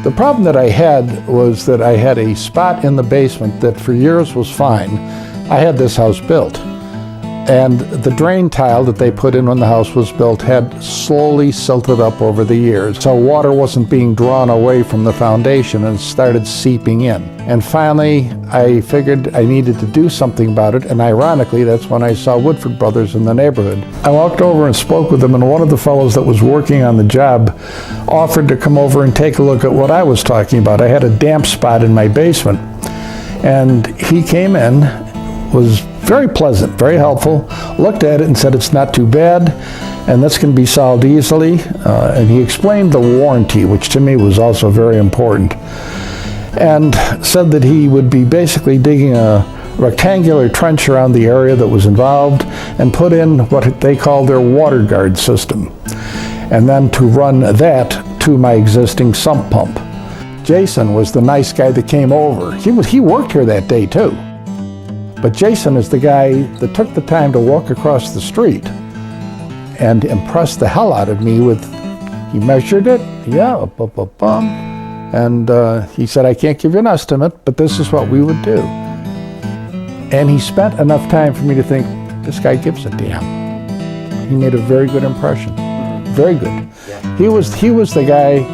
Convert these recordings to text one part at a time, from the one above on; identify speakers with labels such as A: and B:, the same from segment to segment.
A: The problem that I had was that I had a spot in the basement that for years was fine. I had this house built, and the drain tile that they put in when the house was built had slowly silted up over the years. So water wasn't being drawn away from the foundation and started seeping in. And finally, I figured I needed to do something about it, and ironically, that's when I saw Woodford Bros in the neighborhood. I walked over and spoke with them, and one of the fellows that was working on the job offered to come over and take a look at what I was talking about. I had a damp spot in my basement, and he came in, was very pleasant, very helpful, looked at it and said it's not too bad and this can be solved easily. And he explained the warranty, which to me was also very important, and said that he would be basically digging a rectangular trench around the area that was involved and put in what they call their water guard system, and then to run that to my existing sump pump. Jason was the nice guy that came over. He worked here that day too. But Jason is the guy that took the time to walk across the street and impressed the hell out of me with, he measured it, and he said, I can't give you an estimate, but this is what we would do. And he spent enough time for me to think, this guy gives a damn. He made a very good impression, very good. Yeah. He was the guy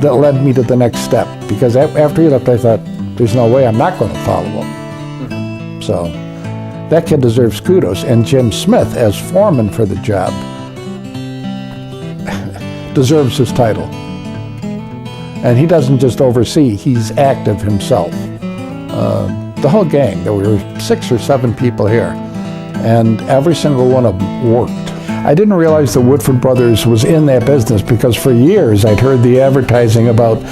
A: that led me to the next step, because after he left, I thought, there's no way I'm not going to follow him. So that kid deserves kudos. And Jim Smith, as foreman for the job, deserves his title. And he doesn't just oversee, he's active himself. The whole gang, there were 6 or 7 people here, and every single one of them worked. I didn't realize that Woodford Bros was in that business, because for years I'd heard the advertising about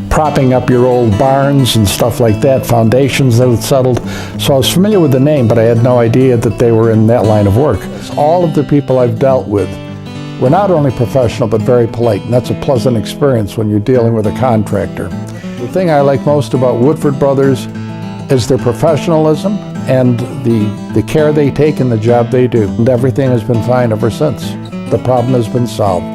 A: propping up your old barns and stuff like that, foundations that had settled. So I was familiar with the name, but I had no idea that they were in that line of work. All of the people I've dealt with were not only professional, but very polite, and that's a pleasant experience when you're dealing with a contractor. The thing I like most about Woodford Bros is their professionalism and the care they take in the job they do. And everything has been fine ever since. The problem has been solved.